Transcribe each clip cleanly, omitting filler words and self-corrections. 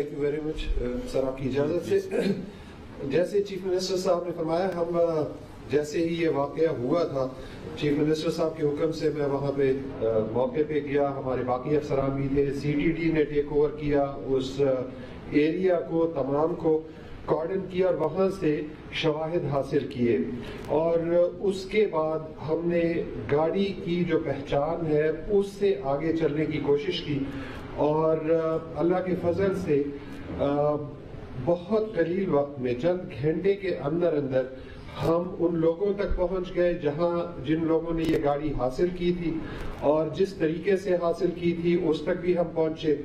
Thank you very much سر. آپ کی اجازت سے جیسے چیف منسٹر صاحب نے فرمایا, ہم جیسے ہی یہ واقعہ ہوا تھا چیف منسٹر صاحب کے حکم سے میں وہاں پہ موقع پہ گیا. ہمارے باقی افسران بھی تھے. CTD نے ٹیک اوور کیا اس ایریا کو, تمام کو کارڈن کیا اور وہاں سے شواہد حاصل کیے. اور اس کے بعد ہم نے گاڑی کی جو پہچان ہے اس سے آگے چلنے کی کوشش کی, اور اللہ کے فضل سے بہت قلیل وقت میں, چند گھنٹے کے اندر اندر ہم ان لوگوں تک پہنچ گئے جن لوگوں نے یہ گاڑی حاصل کی تھی, اور جس طریقے سے حاصل کی تھی اس تک بھی ہم پہنچے.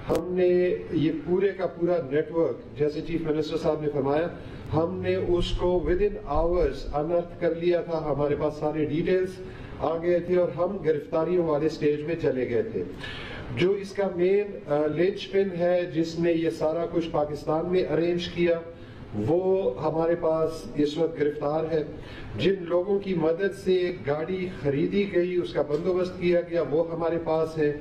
ہم نے یہ پورے کا پورا نیٹ ورک, جیسے چیف منسٹر صاحب نے فرمایا, ہم نے اس کو ودن آورز انرتھ کر لیا تھا. ہمارے پاس سارے ڈیٹیلز آ گئے تھے اور ہم گرفتاریوں والے سٹیج میں چلے گئے تھے. جو اس کا مین لنچ پن ہے, جس نے یہ سارا کچھ پاکستان میں ارینج کیا, وہ ہمارے پاس اس وقت گرفتار ہے. جن لوگوں کی مدد سے گاڑی خریدی گئی, اس کا بندوبست کیا گیا, وہ ہمارے پاس ہے.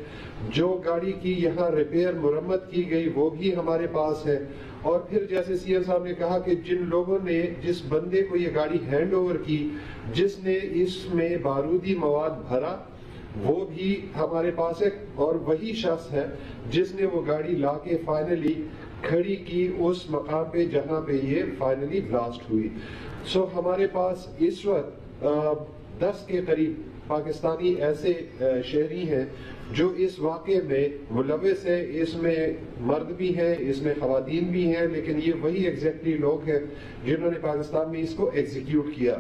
جو گاڑی کی یہاں ریپیئر مرمت کی گئی وہ بھی ہمارے پاس ہے. اور پھر جیسے CM صاحب نے کہا کہ جن لوگوں نے, جس بندے کو یہ گاڑی ہینڈ اوور کی, جس نے اس میں بارودی مواد بھرا, وہ بھی ہمارے پاس ہے. اور وہی شخص ہے جس نے وہ گاڑی لا کے فائنلی کھڑی کی اس مقام پہ جہاں پہ یہ فائنلی بلاسٹ ہوئی. سو ہمارے پاس اس وقت 10 کے قریب پاکستانی ایسے شہری ہیں جو اس واقعے میں ملوث ہیں. اس میں مرد بھی ہیں, اس میں خواتین بھی ہیں, لیکن یہ وہی ایگزیکٹلی لوگ ہیں جنہوں نے پاکستان میں اس کو ایگزیکیوٹ کیا.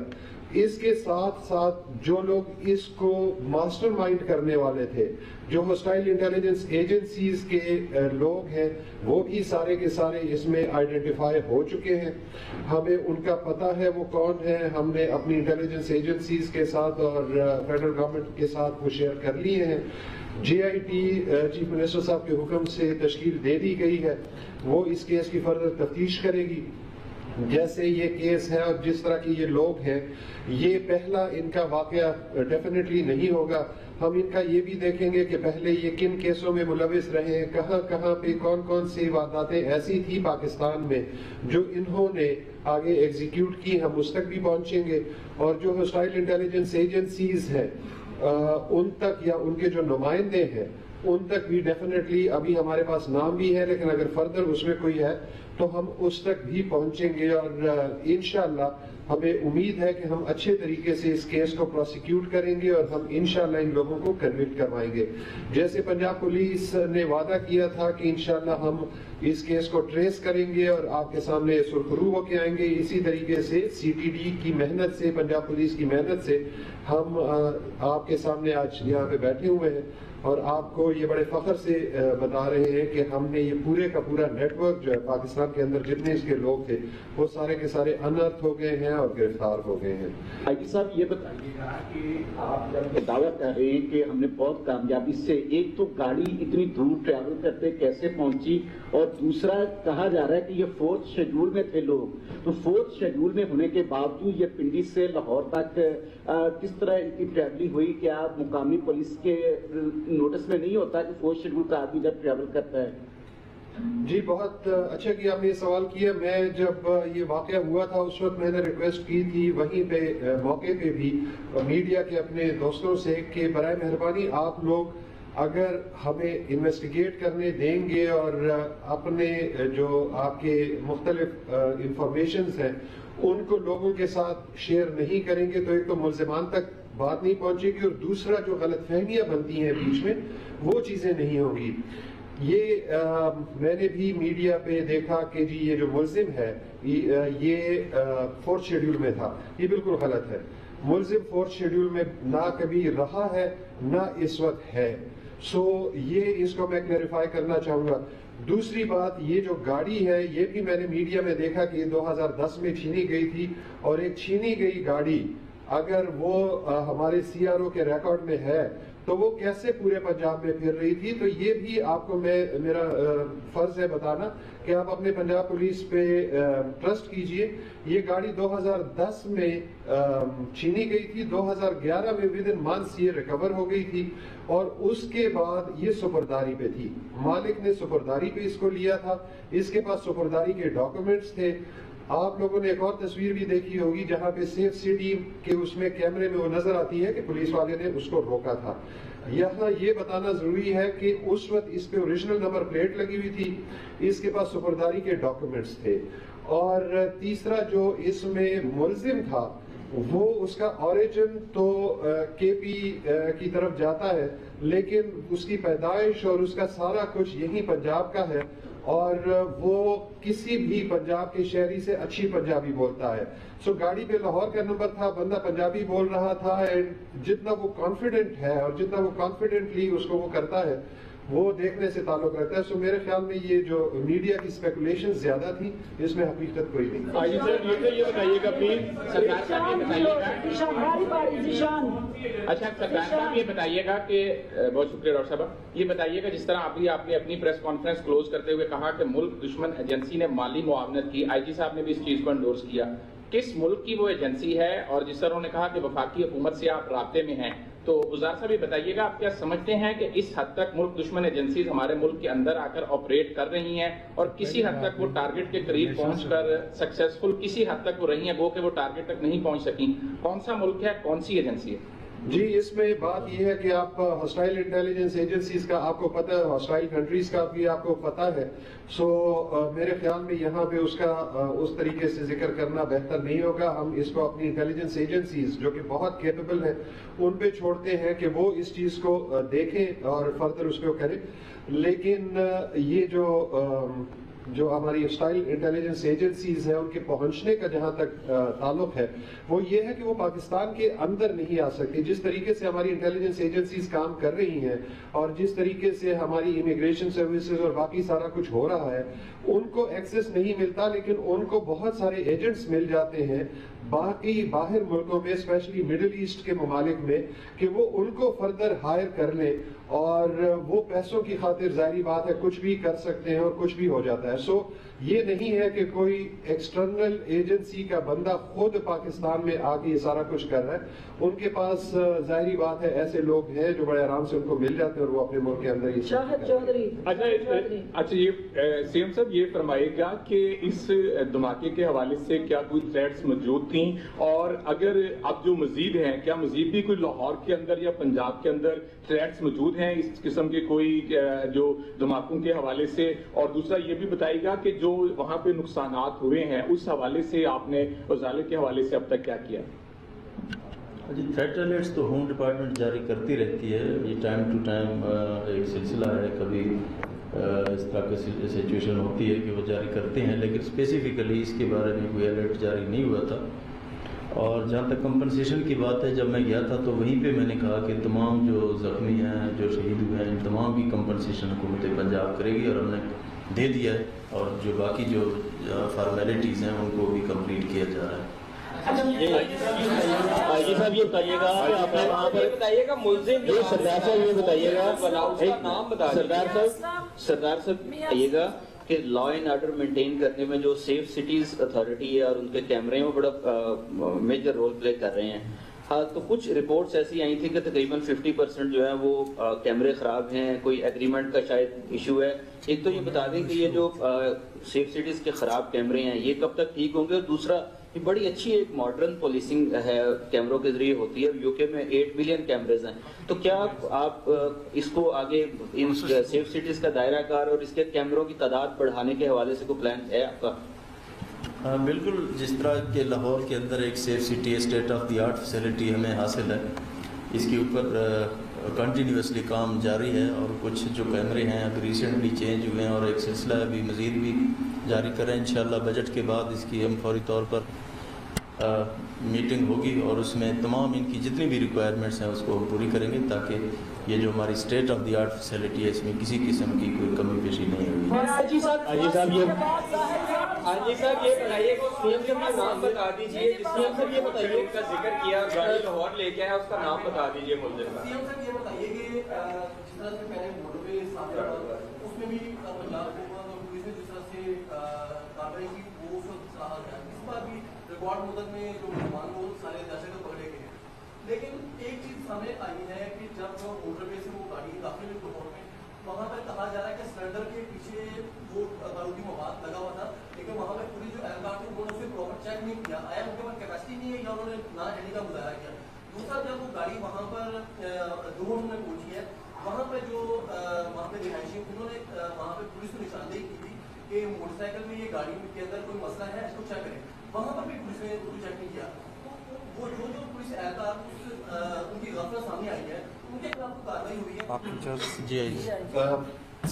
اس کے ساتھ ساتھ جو لوگ اس کو ماسٹر مائنڈ کرنے والے تھے, جو ہوسٹائل انٹیلیجنس ایجنسیز کے لوگ ہیں, وہ بھی سارے کے سارے اس میں آئیڈینٹیفائی ہو چکے ہیں. ہمیں ان کا پتہ ہے وہ کون ہے. ہم نے اپنی انٹیلیجنس ایجنسیز کے ساتھ اور فیڈرل گورنمنٹ کے ساتھ وہ شیئر کر لیے ہیں. GIT چیف منسٹر صاحب کے حکم سے تشکیل دے دی گئی ہے, وہ اس کیس کی فردر تفتیش کرے گی. جیسے یہ کیس ہے اور جس طرح کے یہ لوگ ہیں, یہ پہلا ان کا واقعہ ڈیفینیٹلی نہیں ہوگا. ہم ان کا یہ بھی دیکھیں گے کہ پہلے یہ کن کیسوں میں ملوث رہے ہیں, کہاں کہاں پہ کون کون سی وارداتیں ایسی تھی پاکستان میں جو انہوں نے آگے ایگزیکیوٹ کی. ہم اس تک بھی پہنچیں گے. اور جو ہوسٹائل انٹیلیجنس ایجنسیز ہیں ان تک, یا ان کے جو نمائندے ہیں ان تک بھی ڈیفینیٹلی, ابھی ہمارے پاس نام بھی ہے لیکن اگر فردر اس میں کوئی ہے تو ہم اس تک بھی پہنچیں گے. اور انشاءاللہ ہمیں امید ہے کہ ہم اچھے طریقے سے اس کیس کو پروسیکیوٹ کریں گے اور ہم انشاءاللہ ان لوگوں کو کنوکٹ کروائیں گے. جیسے پنجاب پولیس نے وعدہ کیا تھا کہ انشاءاللہ ہم اس کیس کو ٹریس کریں گے اور آپ کے سامنے سرخرو ہو کے آئیں گے, اسی طریقے سے CTD کی محنت سے, پنجاب پولیس کی محنت سے ہم آپ کے سامنے آج یہاں پہ بیٹھے ہوئے ہیں اور آپ کو یہ بڑے فخر سے بتا رہے ہیں کہ ہم نے یہ پورے کا پورا نیٹ ورک جو ہے پاکستان کے اندر جتنے اس کے لوگ تھے وہ سارے کے سارے انرتھ ہو گئے ہیں اور گرفتار ہو گئے ہیں. آئی صاحب یہ بتائیے گا کہ آپ جب یہ دعویٰ کر رہے ہیں کہ ہم نے بہت کامیابی سے, ایک تو گاڑی اتنی دور ٹریول کرتے کیسے پہنچی, اور دوسرا کہا جا رہا ہے کہ یہ 4th شیڈول میں تھے لوگ, تو 4th شیڈول میں ہونے کے باوجود یہ پنڈی سے لاہور تک کس طرح ان کی ٹریولنگ ہوئی؟ کیا مقامی پولیس کے نوٹس میں نہیں ہوتا کہ 4th شیڈول کا آدمی جب ٹریول کرتا ہے؟ جی بہت اچھا کہ آپ نے یہ سوال کیا. میں جب یہ واقعہ ہوا تھا اس وقت میں نے ریکویسٹ کی تھی وہیں پہ موقع پہ بھی میڈیا کے اپنے دوستوں سے کہ برائے مہربانی آپ لوگ اگر ہمیں انویسٹیگیٹ کرنے دیں گے اور اپنے جو آپ کے مختلف انفارمیشنز ہیں ان کو لوگوں کے ساتھ شیئر نہیں کریں گے تو ایک تو ملزمان تک بات نہیں پہنچے گی, اور دوسرا جو غلط فہمیاں بنتی ہیں بیچ میں وہ چیزیں نہیں ہوں گی. یہ میں نے بھی میڈیا پہ دیکھا کہ جی یہ جو ملزم ہے یہ 4th شیڈول میں تھا. یہ بالکل غلط ہے. ملزم 4th شیڈول میں نہ کبھی رہا ہے نہ اس وقت ہے. سو یہ اس کو میں کلیریفائی کرنا چاہوں گا. دوسری بات, یہ جو گاڑی ہے یہ بھی میں نے میڈیا میں دیکھا کہ یہ 2010 میں چھینی گئی تھی, اور ایک چھینی گئی گاڑی اگر وہ ہمارے CRO کے ریکارڈ میں ہے تو وہ کیسے پورے پنجاب میں پھر رہی تھی. تو یہ بھی آپ کو میرا فرض ہے بتانا کہ آپ اپنے پنجاب پولیس پہ ٹرسٹ کیجئے. یہ گاڑی 2010 میں چھینی گئی تھی, 2011 میں ود ان منتھس یہ ریکور ہو گئی تھی, اور اس کے بعد یہ سپرداری پہ تھی. مالک نے سپرداری پہ اس کو لیا تھا, اس کے پاس سپرداری کے ڈاکومنٹس تھے. آپ لوگوں نے ایک اور تصویر بھی دیکھی ہوگی جہاں پہ سیف سٹی کے اس میں کیمرے میں وہ نظر آتی ہے کہ پولیس والے نے اس کو روکا تھا. یہاں یہ بتانا ضروری ہے کہ اس وقت اس پہ اوریجنل نمبر پلیٹ لگی ہوئی تھی, اس کے پاس سپرداری کے ڈاکومنٹس تھے. اور تیسرا جو اس میں ملزم تھا وہ اس کا اوریجن تو کے پی کی طرف جاتا ہے, لیکن اس کی پیدائش اور اس کا سارا کچھ یہی پنجاب کا ہے, اور وہ کسی بھی پنجاب کے شہری سے اچھی پنجابی بولتا ہے. سو گاڑی پہ لاہور کا نمبر تھا, بندہ پنجابی بول رہا تھا, اینڈ جتنا وہ کانفیڈنٹ ہے اور جتنا وہ کانفیڈنٹلی اس کو وہ کرتا ہے وہ دیکھنے سے تعلق رکھتا ہے. سو میرے خیال میں یہ جو میڈیا کی اسپیکولیشن زیادہ تھی, اس میں حقیقت کوئی نہیں. یہ بتائیے گا پلیز سرکار صاحب, یہ بتائیے گا. اچھا سرکار صاحب یہ بتائیے گا کہ بہت شکریہ ڈاکٹر صاحب, یہ بتائیے گا جس طرح ابھی آپ نے اپنی پریس کانفرنس کلوز کرتے ہوئے کہا کہ ملک دشمن ایجنسی نے مالی معاونت کی, آئی جی صاحب نے بھی اس چیز کو انڈورس کیا. کس ملک کی وہ ایجنسی ہے, اور جس طرح انہوں نے کہا کہ وفاقی حکومت سے آپ رابطے میں ہیں, تو گزار صاحب یہ بتائیے گا آپ کیا سمجھتے ہیں کہ اس حد تک ملک دشمن ایجنسیز ہمارے ملک کے اندر آ کر آپریٹ کر رہی ہیں, اور کسی حد تک وہ ٹارگٹ کے قریب پہنچ کر سکسیسفل کسی حد تک وہ رہی ہیں, وہ کہ وہ ٹارگٹ تک نہیں پہنچ سکیں؟ کون سا ملک ہے, کون سی ایجنسی ہے؟ جی اس میں بات یہ ہے کہ آپ ہاسٹائل انٹیلیجنس ایجنسیز کا آپ کو پتہ ہے, ہاسٹائل کنٹریز کا بھی آپ کو پتہ ہے. سو میرے خیال میں یہاں پہ اس کا اس طریقے سے ذکر کرنا بہتر نہیں ہوگا. ہم اس کو اپنی انٹیلیجنس ایجنسیز جو کہ بہت کیپیبل ہیں ان پہ چھوڑتے ہیں کہ وہ اس چیز کو دیکھیں اور فردر اس کو کریں. لیکن یہ جو ہماری ہاسٹائل انٹیلیجنس ایجنسیز ہیں ان کے پہنچنے کا جہاں تک تعلق ہے وہ یہ ہے کہ وہ پاکستان کے اندر نہیں آ سکتی. جس طریقے سے ہماری انٹیلیجنس ایجنسیز کام کر رہی ہیں اور جس طریقے سے ہماری امیگریشن سروسز اور باقی سارا کچھ ہو رہا ہے, ان کو ایکسس نہیں ملتا, لیکن ان کو بہت سارے ایجنٹس مل جاتے ہیں باقی باہر ملکوں میں, اسپیشلی مڈل ایسٹ کے ممالک میں, کہ وہ ان کو فردر ہائر کر لیں, اور وہ پیسوں کی خاطر ظاہری بات ہے کچھ بھی کر سکتے ہیں اور کچھ بھی ہو جاتا ہے. سو یہ نہیں ہے کہ کوئی ایکسٹرنل ایجنسی کا بندہ خود پاکستان میں آ کے یہ سارا کچھ کر رہا ہے. ان کے پاس ظاہری بات ہے ایسے لوگ ہیں جو بڑے آرام سے ان کو مل جاتے ہیں اور وہ اپنے ملک کے اندر ہی. شاہد چودھری. اچھا یہ سی ایم صاحب یہ فرمائے گا کہ اس دھماکے کے حوالے سے کیا کوئی تھریٹس موجود تھیں, اور اگر اب جو مزید ہیں کیا مزید بھی کوئی لاہور کے اندر یا پنجاب کے اندر تھریٹس موجود ہیں اس قسم کے کوئی جو دھماکوں کے حوالے سے؟ اور دوسرا یہ بھی بتائیے گا کہ جو وہاں پہ نقصانات ہوئے ہیں اس حوالے سے آپ نے وزارے کے حوالے سے اب تک کیا کیا؟ جی تھریٹ الرٹس تو ہوم ڈپارٹمنٹ جاری کرتی رہتی ہے. یہ ٹائم ٹو ٹائم ایک سلسلہ ہے, کبھی اس طرح کی سچویشن ہوتی ہے کہ وہ جاری کرتے ہیں, لیکن اسپیسیفکلی اس کے بارے میں کوئی الرٹ جاری نہیں ہوا تھا. اور جہاں تک کمپنسیشن کی بات ہے, جب میں گیا تھا تو وہیں پہ میں نے کہا کہ تمام جو زخمی ہیں, جو شہید ہوئے ہیں, ان تمام کی کمپنسیشن حکومت پنجاب کرے گی, اور ہم نے دے دیا ہے, اور جو باقی جو فارمیلٹیز ہیں ان کو بھی کمپلیٹ کیا جا رہا ہے. آئی جی صاحب یہ بتائیے گا, آپ نے وہاں پر بتائیے گا ملزم, سردار صاحب یہ بتائیے گا, سردار صاحب بتائیے گا کہ لا اینڈ آرڈر مینٹین کرنے میں جو سیف سٹیز اتھارٹی ہے اور ان کے کیمرے میں بڑا میجر رول پلے کر رہے ہیں. ہاں تو کچھ رپورٹس ایسی آئی تھی کہ تقریباً 50% جو ہے وہ کیمرے خراب ہیں, کوئی ایگریمنٹ کا شاید ایشو ہے. ایک تو یہ بتا دیں کہ یہ جو سیف سٹیز کے خراب کیمرے ہیں یہ کب تک ٹھیک ہوں گے, اور دوسرا یہ بڑی اچھی ایک ماڈرن پولیسنگ ہے کیمروں کے ذریعے ہوتی ہے. یو کے میں 8 ملین کیمرز ہیں, تو کیا آپ اس کو آگے ان سیف سٹیز کا دائرہ کار اور اس کے کیمروں کی تعداد بڑھانے کے حوالے سے کوئی پلان ہے آپ کا؟ ہاں بالکل, جس طرح کہ لاہور کے اندر ایک safe city state of the art facility ہمیں حاصل ہے, اس کے اوپر کنٹینیوسلی کام جاری ہے, اور کچھ جو کیمرے ہیں ابھی ریسنٹلی چینج ہوئے ہیں, اور ایک سلسلہ ابھی مزید بھی جاری کریں. انشاءاللہ بجٹ کے بعد اس کی ہم فوری طور پر میٹنگ ہوگی, اور اس میں تمام ان کی جتنی بھی ریکوائرمنٹس ہیں اس کو ہم پوری کریں گے, تاکہ یہ جو ہماری state of the art facility ہے اس میں کسی قسم کی کوئی کمی پیشی نہیں ہوگی. جی صاحب یہ بتائیے کہ کا نام بتا دیجیے جس نے سر یہ بتائیے کا ذکر کیا گاڑی لاہور لے کے آیا اس کا نام بتا دیجیے ملزم کا. یہ بتائیے کہ جس طرح سے پہلے موٹر پہ سامنے اس میں بھی پنجاب حکومت اور پولیس نے جس طرح سے کارروائی کی وہ سراہا گیا. اس بار بھی ریکارڈ مدت میں جو مسلمان لوگ سارے دہشت گرد پکڑے گئے ہیں. لیکن ایک چیز سامنے آئی ہے کہ جب موٹر پہ سے وہ گاڑی داخل ہوئی لاہور میں وہاں پر کہا جا رہا ہے کہ سلنڈر کے پیچھے وہ بارودی مواد لگا ہوا تھا لیکن وہاں پہ پولیس جو اہلکار تھے انہوں نے اسے پراپر چیک نہیں کیا. آیا ان کے پاس کیپیسٹی نہیں ہے یا انہوں نے نہ ہینڈی کا مظاہرہ کیا. دوسرا جب وہ گاڑی وہاں پر دور میں پہنچی ہے وہاں پہ جو وہاں پہ رہائشی انہوں نے وہاں پہ پولیس کو نشاندہی کی تھی کہ موٹر سائیکل میں یہ گاڑی کے اندر کوئی مسئلہ ہے اس کو چیک کریں. وہاں پر بھی پولیس نے کوئی چیک نہیں کیا. وہ جو پولیس اہلکار ان کی غفلت سامنے آئی ہے ان کے خلاف کارروائی ہوئی ہے. جی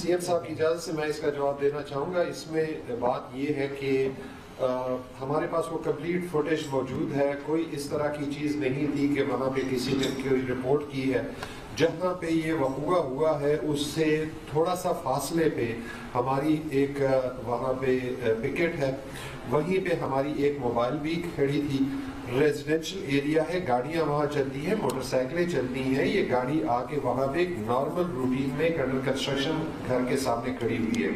سی ایم صاحب کی اجازت سے میں اس کا جواب دینا چاہوں گا. اس میں بات یہ ہے کہ ہمارے پاس وہ کمپلیٹ فوٹیج موجود ہے. کوئی اس طرح کی چیز نہیں تھی کہ وہاں پہ کسی نے کوئی رپورٹ کی ہے. جہاں پہ یہ وقوع ہوا ہے اس سے تھوڑا سا فاصلے پہ ہماری ایک وہاں پہ پکٹ ہے, وہیں پہ ہماری ایک موبائل بھی کھڑی تھی. ریزیڈینشل ایریا ہے, گاڑیاں وہاں چلتی ہیں, موٹر سائیکلیں چلتی ہیں. یہ گاڑی آ کے وہاں پہ ایک نارمل روٹین میں انڈر کنسٹرکشن گھر کے سامنے کھڑی ہوئی ہے.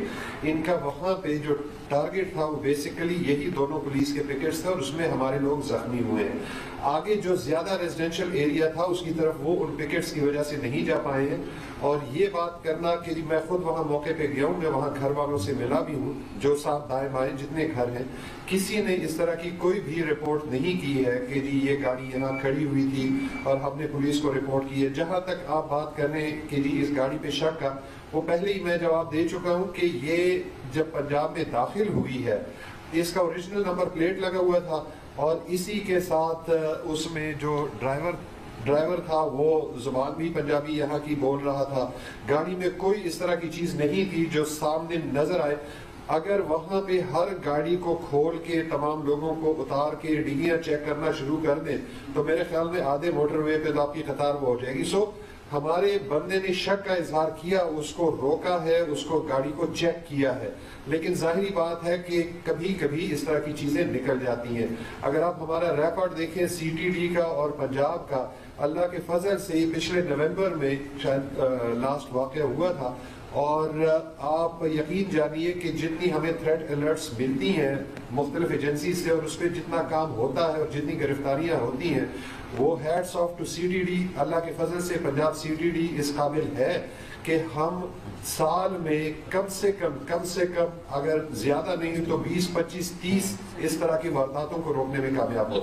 ان کا وہاں پہ جو ٹارگٹ تھا وہ بیسیکلی یہی دونوں پولیس کے پکٹس تھے اور اس میں ہمارے لوگ زخمی ہوئے ہیں. آگے جو زیادہ ریزیڈینشل ایریا تھا اس کی طرف وہ ان پکٹس کی وجہ سے نہیں جا پائے ہیں. اور یہ بات کرنا کہ میں خود وہاں موقع پہ گیا ہوں, میں وہاں گھر والوں سے ملا بھی ہوں, جو صاحب دائیں بائیں جتنے گھر ہیں, کسی نے اس طرح کی کوئی بھی رپورٹ نہیں کی ہے کہ جی یہ گاڑی یہاں کھڑی ہوئی تھی اور ہم نے پولیس کو رپورٹ کی ہے. جہاں تک آپ بات کر رہے ہیں کہ جی اس گاڑی پہ شک کا, وہ پہلے ہی میں جواب دے چکا ہوں کہ یہ جب پنجاب میں داخل ہوئی ہے اس کا اوریجنل نمبر پلیٹ لگا ہوا تھا اور اسی کے ساتھ اس میں جو ڈرائیور تھا وہ زبان بھی پنجابی یہاں کی بول رہا تھا. گاڑی میں کوئی اس طرح کی چیز نہیں تھی جو سامنے نظر آئے. اگر وہاں پہ ہر گاڑی کو کھول کے تمام لوگوں کو اتار کے ڈگیاں چیک کرنا شروع کر دیں تو میرے خیال میں آدھے موٹر وے پہ آپ کی قطار وہ ہو جائے گی. سو ہمارے بندے نے شک کا اظہار کیا, اس کو روکا ہے, اس کو گاڑی کو چیک کیا ہے. لیکن ظاہری بات ہے کہ کبھی کبھی اس طرح کی چیزیں نکل جاتی ہیں. اگر آپ ہمارا ریکارڈ دیکھیں سی ٹی ڈی کا اور پنجاب کا, اللہ کے فضل سے پچھلے نومبر میں شاید لاسٹ واقعہ ہوا تھا. اور آپ یقین جانیے کہ جتنی ہمیں تھریٹ الرٹس ملتی ہیں مختلف ایجنسی سے اور اس پہ جتنا کام ہوتا ہے اور جتنی گرفتاریاں ہوتی ہیں, وہ heads of to C T D. اللہ کے فضل سے پنجاب سی ٹی ڈی اس قابل ہے کہ ہم سال میں کم سے کم اگر زیادہ نہیں تو 20, 25, 30 اس طرح کی وارداتوں کو روکنے میں کامیاب ہو.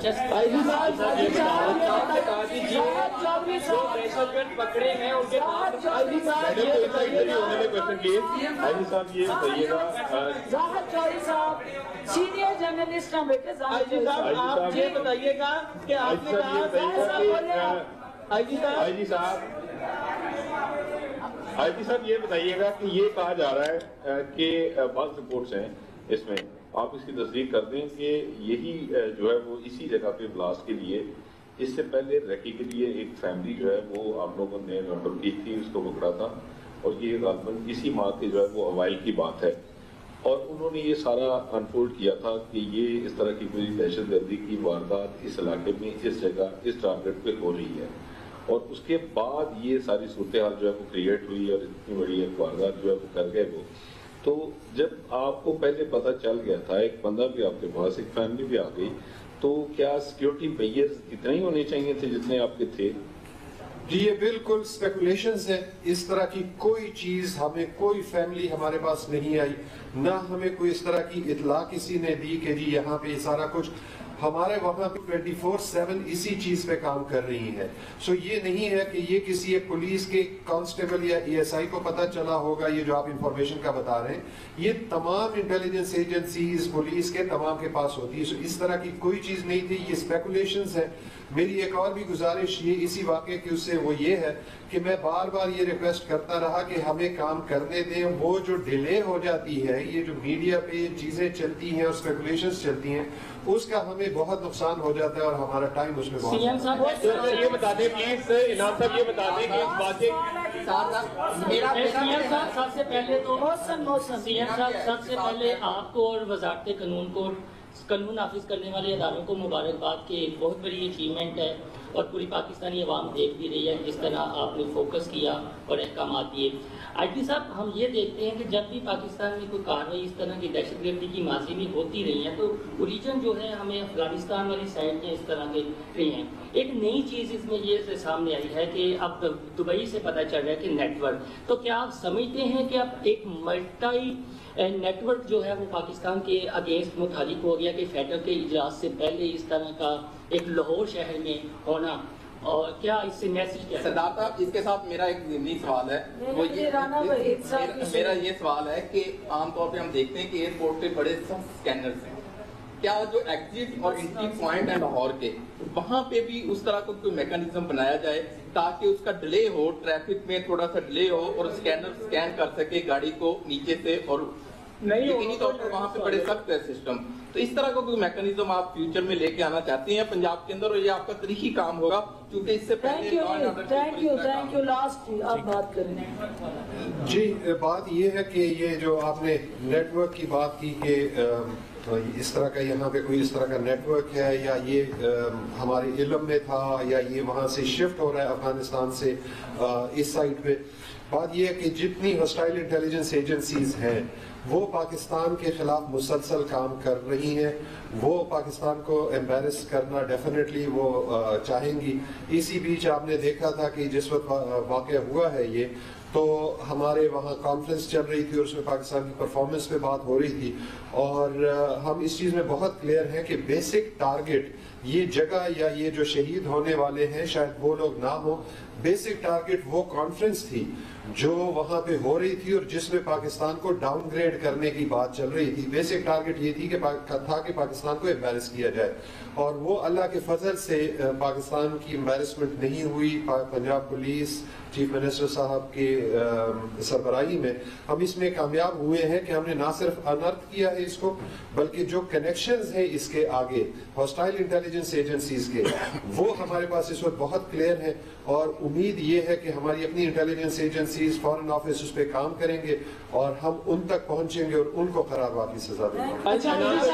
سینئر جرنلسٹ ہیں بیٹے, آپ یہ بتائیے گا کہ آپ نے کہا آئی جی صاحب یہ بتائیے گا کہ یہ کہا جا رہا ہے کہ بعض رپورٹس ہیں اس میں, آپ اس کی تصدیق کر دیں کہ یہی جو ہے وہ اسی جگہ پہ بلاسٹ کے لیے اس سے پہلے ریکی کے لیے ایک فیملی جو ہے وہ آپ لوگوں نے نومبر کی تھی, اس کو پکڑا تھا اور یہ غالباً اسی ماہ کے جو ہے وہ اوائل کی بات ہے اور انہوں نے یہ سارا انفولڈ کیا تھا کہ یہ اس طرح کی کوئی دہشت گردی کی واردات اس علاقے میں اس جگہ اس ٹارگٹ پہ ہو رہی ہے. اور اس کے بعد یہ ساری صورتحال جو ہے وہ کریٹ ہوئی اور اتنی بڑی ایک واردات جو ہے وہ کر گئے وہ. تو جب آپ کو پہلے پتہ چل گیا تھا, ایک بندہ بھی آپ کے پاس, ایک فیملی بھی آ گئی, تو کیا سیکیورٹی میئرز اتنے ہی ہونے چاہیے تھے جتنے آپ کے تھے؟ جی یہ بالکل اسپیکولیشنز ہے. اس طرح کی کوئی چیز ہمیں, کوئی فیملی ہمارے پاس نہیں آئی, نہ ہمیں کوئی اس طرح کی اطلاع کسی نے دی کہ جی یہاں پہ سارا کچھ ہمارے وہاں پہ 24/7 اسی چیز پہ کام کر رہی ہے. سو یہ نہیں ہے کہ یہ کسی ایک پولیس کے کانسٹیبل یا ای ایس آئی کو پتہ چلا ہوگا یہ جو آپ انفارمیشن کا بتا رہے ہیں, یہ تمام انٹیلیجنس ایجنسیز پولیس کے تمام کے پاس ہوتی ہے. سو اس طرح کی کوئی چیز نہیں تھی, یہ اسپیکولیشنز ہے. میری ایک اور بھی گزارش یہ اسی واقعے کی اس سے وہ یہ ہے کہ میں بار بار یہ ریکویسٹ کرتا رہا کہ ہمیں کام کرنے دیں. وہ جو ڈیلے ہو جاتی ہے, یہ جو میڈیا پہ چیزیں چلتی ہیں اور اسپیکولیشنز چلتی ہیں, اس کا ہمیں بہت نقصان ہو جاتا ہے اور ہمارا ٹائم اس میں بہت سی ایم صاحب یہ بتا دیں پلیز انعام صاحب یہ بتا دیں کہ اس بات سے سی ایم صاحب سب سے پہلے تو سی ایم صاحب سب سے پہلے آپ کو اور وزارت قانون کو قانون نافذ کرنے والے اداروں کو مبارکباد کی ایک بہت بڑی اچیومنٹ ہے اور پوری پاکستانی عوام دیکھ بھی رہی ہے جس طرح آپ نے فوکس کیا اور احکامات دیے. آئی ٹی صاحب ہم یہ دیکھتے ہیں کہ جب بھی پاکستان میں کوئی کارروائی اس طرح کی دہشت گردی کی ماضی میں ہوتی رہی ہیں تو اوریجن جو ہے ہمیں افغانستان والی سائڈ کے اس طرح کے رہی ہیں. ایک نئی چیز اس میں یہ سامنے آئی ہے کہ اب دبئی سے پتہ چل رہا ہے کہ نیٹ ورک, تو کیا آپ سمجھتے ہیں کہ اب ایک ملٹائی نیٹ ورک جو ہے وہ پاکستان کے اگینسٹ متحرک ہو گیا کہ فیڈر کے اجلاس سے پہلے اس طرح کا ایک لاہور شہر میں ہونا, اور کیا اس سے میسج کیا ہے؟ سردار صاحب اس کے ساتھ میرا ایک ضمنی سوال ہے, وہ میرا یہ سوال ہے کہ عام طور پہ ہم دیکھتے ہیں کہ ایئرپورٹ پہ بڑے سخت اسکینرز ہیں, کیا جو ایگزٹ اور انٹری پوائنٹ ہے لاہور کے وہاں پہ بھی اس طرح کا کوئی میکانزم بنایا جائے تاکہ اس کا ڈیلے ہو, ٹریفک میں تھوڑا سا ڈیلے ہو اور اسکینر اسکین کر سکے گاڑی کو نیچے سے, اور یقینی طور پر وہاں پہ بڑے سخت ہے سسٹم, تو اس طرح کا کوئی میکانزم آپ فیوچر میں لے کے آنا چاہتے ہیں پنجاب کے اندر, اور یہ آپ کا تاریخی کام ہوگا کیونکہ اس سے پہلے تھینک یو لاسٹ آپ بات کریں. جی بات یہ ہے کہ یہ جو آپ نے نیٹ ورک کی بات کی کہ اس طرح کا یہاں پہ کوئی اس طرح کا نیٹ ورک ہے یا یہ ہمارے علم میں تھا یا یہ وہاں سے شفٹ ہو رہا ہے افغانستان سے اس سائٹ پہ, بات یہ ہے کہ جتنی ہاسٹائل انٹیلیجنس ایجنسیز ہیں وہ پاکستان کے خلاف مسلسل کام کر رہی ہیں, وہ پاکستان کو ایمبیرس کرنا ڈیفینیٹلی وہ چاہیں گی. اسی بیچ آپ نے دیکھا تھا کہ جس وقت واقعہ ہوا ہے یہ, تو ہمارے وہاں کانفرنس چل رہی تھی اور اس میں پاکستان کی پرفارمنس پہ بات ہو رہی تھی, اور ہم اس چیز میں بہت کلیئر ہیں کہ بیسک ٹارگٹ یہ جگہ یا یہ جو شہید ہونے والے ہیں شاید وہ لوگ نہ ہوں, بیسک ٹارگٹ وہ کانفرنس تھی جو وہاں پہ ہو رہی تھی اور جس میں پاکستان کو ڈاؤن گریڈ کرنے کی بات چل رہی تھی. بیسک ٹارگٹ یہ تھی کہ پاکستان کو ایمبیرس کیا جائے, اور وہ اللہ کے فضل سے پاکستان کی ایمبیرسمنٹ نہیں ہوئی. پنجاب پولیس چیف منسٹر صاحب کے سربراہی میں ہم اس میں کامیاب ہوئے ہیں کہ ہم نے نہ صرف انرتھ کیا ہے اس کو, بلکہ جو کنیکشنز ہیں اس کے آگے ہاسٹائل انٹیلیجنس ایجنسیز کے وہ ہمارے پاس اس وقت بہت کلیئر ہیں, اور امید یہ ہے کہ ہماری اپنی انٹیلیجنس ایجنسیز فارن آفس اس پہ کام کریں گے اور ہم ان تک پہنچیں گے اور ان کو قرار واقعی سزا دیں گے.